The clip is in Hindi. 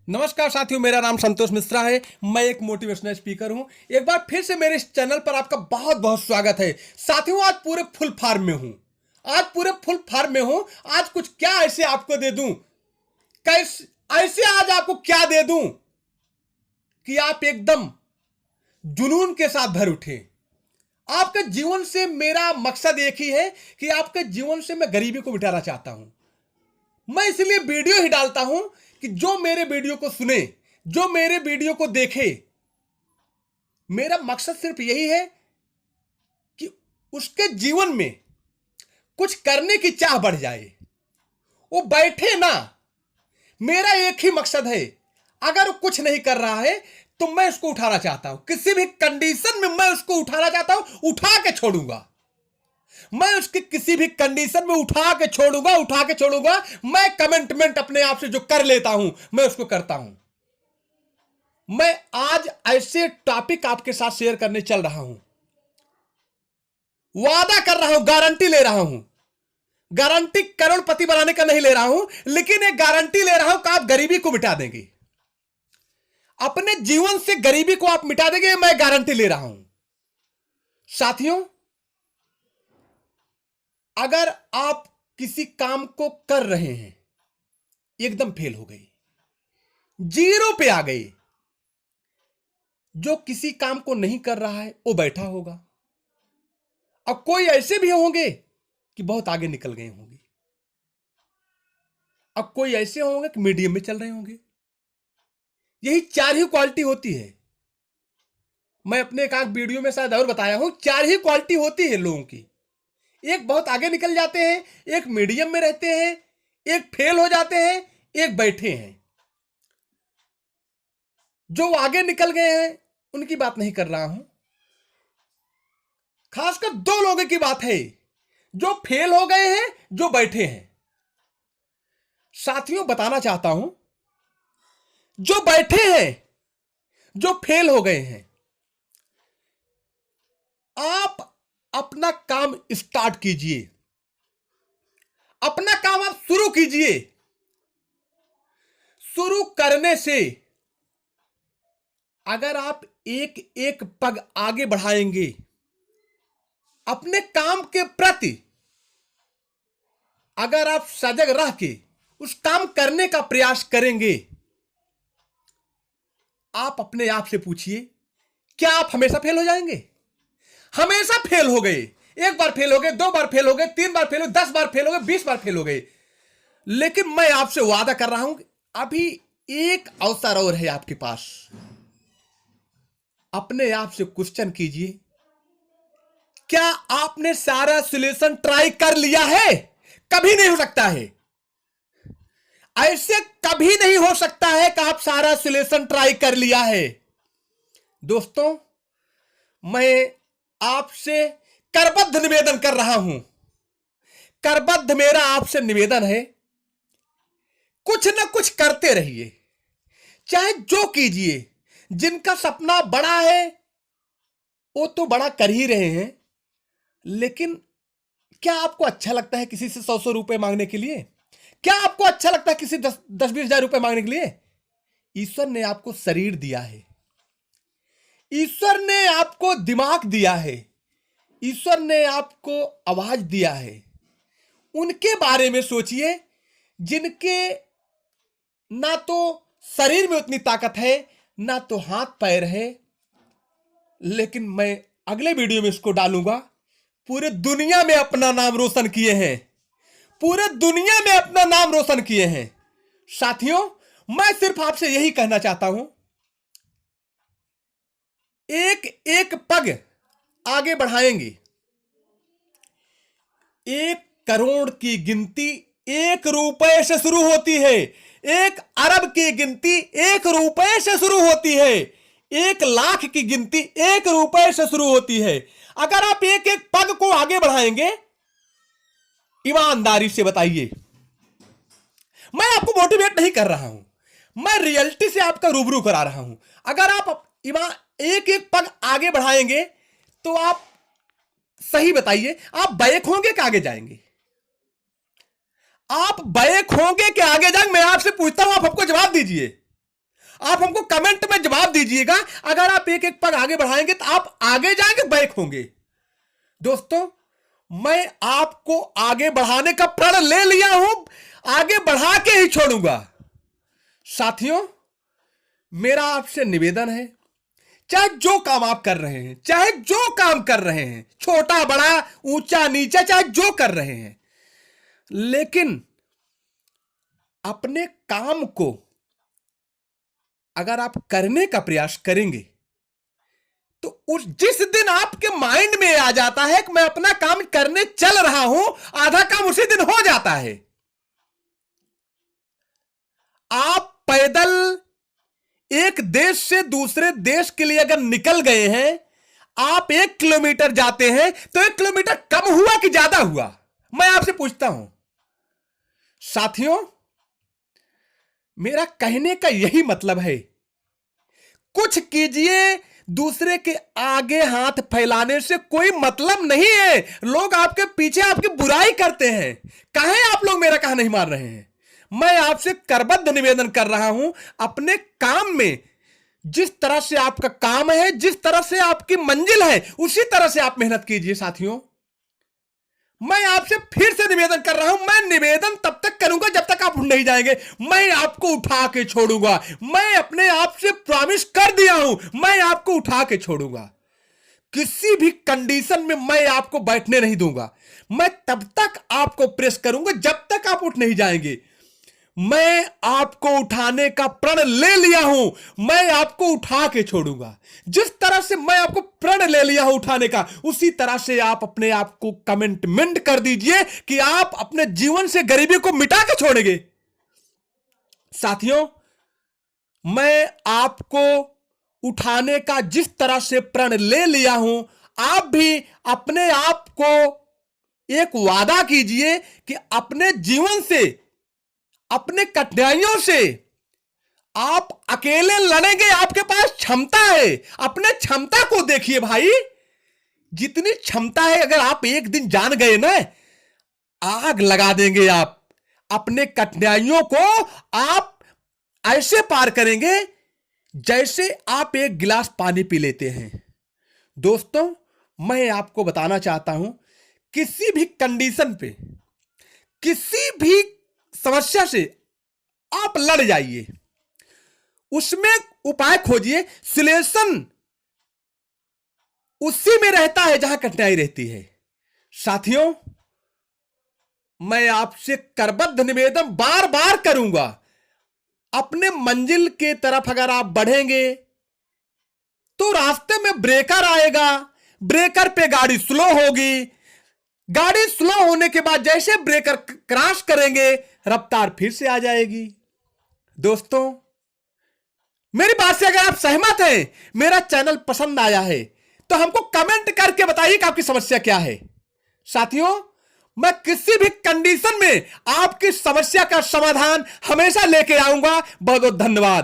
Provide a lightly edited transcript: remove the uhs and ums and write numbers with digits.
नमस्कार साथियों, मेरा नाम संतोष मिश्रा है। मैं एक मोटिवेशनल स्पीकर हूं। एक बार फिर से मेरे इस चैनल पर आपका बहुत बहुत स्वागत है। साथियों, आज पूरे फुल फार्म में हूं। आज कुछ क्या ऐसे आपको दे दूं, कैसे ऐसे आज आपको क्या दे दूं कि आप एकदम जुनून के साथ भर उठे। आपके जीवन से मेरा मकसद एक ही है कि आपके जीवन से मैं गरीबी को मिटाना चाहता हूं। मैं इसलिए वीडियो ही डालता हूं कि जो मेरे वीडियो को सुने, जो मेरे वीडियो को देखे, मेरा मकसद सिर्फ यही है कि उसके जीवन में कुछ करने की चाह बढ़ जाए, वो बैठे ना। मेरा एक ही मकसद है, अगर वो कुछ नहीं कर रहा है तो मैं उसको उठाना चाहता हूं। किसी भी कंडीशन में मैं उसको उठाना चाहता हूं, उठा के छोड़ूंगा। मैं उसकी किसी भी कंडीशन में उठा के छोड़ूंगा। मैं कमिटमेंट अपने आप से जो कर लेता हूं, मैं उसको करता हूं। मैं आज ऐसे टॉपिक आपके साथ शेयर करने चल रहा हूं। वादा कर रहा हूं, गारंटी ले रहा हूं। गारंटी करोड़पति बनाने का नहीं ले रहा हूं, लेकिन एक गारंटी ले रहा हूं कि आप गरीबी को मिटा देंगे। अपने जीवन से गरीबी को आप मिटा देंगे, मैं गारंटी ले रहा हूं। साथियों, अगर आप किसी काम को कर रहे हैं, एकदम फेल हो गई, जीरो पे आ गई, जो किसी काम को नहीं कर रहा है वो बैठा होगा। अब कोई ऐसे भी होंगे कि बहुत आगे निकल गए होंगे, अब कोई ऐसे होंगे कि मीडियम में चल रहे होंगे। यही चार ही क्वालिटी होती है। मैं अपने एक आध वीडियो में शायद और बताया हूं, चार ही क्वालिटी होती है लोगों की। एक बहुत आगे निकल जाते हैं, एक मीडियम में रहते हैं, एक फेल हो जाते हैं, एक बैठे हैं। जो आगे निकल गए हैं उनकी बात नहीं कर रहा हूं, खासकर दो लोगों की बात है, जो फेल हो गए हैं, जो बैठे हैं। साथियों, बताना चाहता हूं, जो बैठे हैं, जो फेल हो गए हैं, आप अपना काम स्टार्ट कीजिए, अपना काम आप शुरू कीजिए। शुरू करने से अगर आप एक एक पग आगे बढ़ाएंगे अपने काम के प्रति, अगर आप सजग रह के उस काम करने का प्रयास करेंगे, आप अपने आप से पूछिए, क्या आप हमेशा फेल हो जाएंगे? हमेशा फेल हो गए, एक बार फेल हो गए, दो बार फेल हो गए, तीन बार फेल हो गए, 10 बार फेल हो गए, 20 बार फेल हो गए। लेकिन मैं आपसे वादा कर रहा हूं कि अभी एक अवसर और है आपके पास। अपने आप से क्वेश्चन कीजिए, क्या आपने सारा सॉल्यूशन ट्राई कर लिया है? कभी नहीं हो सकता है, ऐसे कभी नहीं हो सकता है कि आप सारा सॉल्यूशन ट्राई कर लिया है। दोस्तों, मैं आपसे करबद्ध निवेदन कर रहा हूं, करबद्ध मेरा आपसे निवेदन है, कुछ ना कुछ करते रहिए, चाहे जो कीजिए। जिनका सपना बड़ा है वो तो बड़ा कर ही रहे हैं, लेकिन क्या आपको अच्छा लगता है किसी से 100-100 रुपए मांगने के लिए? क्या आपको अच्छा लगता है किसी 10-20 हजार रुपए मांगने के लिए? ईश्वर ने आपको शरीर दिया है, ईश्वर ने आपको दिमाग दिया है, ईश्वर ने आपको आवाज दिया है। उनके बारे में सोचिए जिनके ना तो शरीर में उतनी ताकत है, ना तो हाथ पैर है। लेकिन मैं अगले वीडियो में इसको डालूंगा, पूरे दुनिया में अपना नाम रोशन किए हैं, पूरे दुनिया में अपना नाम रोशन किए हैं। साथियों, मैं सिर्फ आपसे यही कहना चाहता हूं, एक एक पग आगे बढ़ाएंगे। 1 करोड़ की गिनती 1 रुपए से शुरू होती है, 1 अरब की गिनती 1 रुपए से शुरू होती है, 1 लाख की गिनती 1 रुपए से शुरू होती है। अगर आप एक एक पग को आगे बढ़ाएंगे, ईमानदारी से बताइए, मैं आपको मोटिवेट नहीं कर रहा हूं, मैं रियलिटी से आपका रूबरू करा रहा हूं। अगर आप एक एक पग आगे बढ़ाएंगे तो आप सही बताइए, आप बैक होंगे कि आगे जाएंगे? आप बैक होंगे कि आगे जाएंगे? मैं आपसे पूछता हूं, आप हमको जवाब दीजिए। आप हमको कमेंट में जवाब दीजिएगा। अगर आप एक एक पग आगे बढ़ाएंगे तो आप आगे जाएंगे, बैक होंगे। दोस्तों, मैं आपको आगे बढ़ाने का प्रण ले लिया हूं, आगे बढ़ा के ही छोड़ूंगा। साथियों, मेरा आपसे निवेदन है, चाहे जो काम आप कर रहे हैं, चाहे जो काम कर रहे हैं, छोटा बड़ा ऊंचा नीचा, चाहे जो कर रहे हैं, लेकिन अपने काम को अगर आप करने का प्रयास करेंगे तो उस जिस दिन आपके माइंड में आ जाता है कि मैं अपना काम करने चल रहा हूं, आधा काम उसी दिन हो जाता है। आप पैदल एक देश से दूसरे देश के लिए अगर निकल गए हैं, आप 1 किलोमीटर जाते हैं तो 1 किलोमीटर कम हुआ कि ज्यादा हुआ? मैं आपसे पूछता हूं। साथियों, मेरा कहने का यही मतलब है, कुछ कीजिए, दूसरे के आगे हाथ फैलाने से कोई मतलब नहीं है। लोग आपके पीछे आपकी बुराई करते हैं, काहे आप लोग मेरा कहा नहीं मान रहे हैं? मैं आपसे करबद्ध निवेदन कर रहा हूं, अपने काम में जिस तरह से आपका काम है, जिस तरह से आपकी मंजिल है, उसी तरह से आप मेहनत कीजिए। साथियों, मैं आपसे फिर से निवेदन कर रहा हूं, मैं निवेदन तब तक करूंगा जब तक आप उठ नहीं जाएंगे। मैं आपको उठा के छोड़ूंगा। मैं अपने आप से प्रॉमिस कर दिया हूं, मैं आपको उठा के छोड़ूंगा। किसी भी कंडीशन में मैं आपको बैठने नहीं दूंगा। मैं तब तक आपको प्रेस करूंगा जब तक आप उठ नहीं जाएंगे। मैं आपको उठाने का प्रण ले लिया हूं, मैं आपको उठा के छोड़ूंगा। जिस तरह से मैं आपको प्रण ले लिया हूं उठाने का, उसी तरह से आप अपने आप को कमिटमेंट कर दीजिए कि आप अपने जीवन से गरीबी को मिटा के छोड़ेंगे। साथियों, मैं आपको उठाने का जिस तरह से प्रण ले लिया हूं, आप भी अपने आप को एक वादा कीजिए कि अपने जीवन से, अपने कठिनाइयों से आप अकेले लड़ेंगे। आपके पास क्षमता है, अपने क्षमता को देखिए भाई। जितनी क्षमता है, अगर आप एक दिन जान गए ना, आग लगा देंगे आप। अपने कठिनाइयों को आप ऐसे पार करेंगे जैसे आप एक गिलास पानी पी लेते हैं। दोस्तों, मैं आपको बताना चाहता हूं, किसी भी कंडीशन पे, किसी भी समस्या से आप लड़ जाइए, उसमें उपाय खोजिए। सॉल्यूशन उसी में रहता है जहां कठिनाई रहती है। साथियों, मैं आपसे करबद्ध निवेदन बार बार करूंगा, अपने मंजिल के तरफ अगर आप बढ़ेंगे तो रास्ते में ब्रेकर आएगा, ब्रेकर पे गाड़ी स्लो होगी। गाड़ी स्लो होने के बाद जैसे ब्रेकर क्रॉस करेंगे, रफ्तार फिर से आ जाएगी। दोस्तों, मेरी बात से अगर आप सहमत हैं, मेरा चैनल पसंद आया है, तो हमको कमेंट करके बताइए कि आपकी समस्या क्या है। साथियों, मैं किसी भी कंडीशन में आपकी समस्या का समाधान हमेशा लेके आऊंगा। बहुत बहुत धन्यवाद।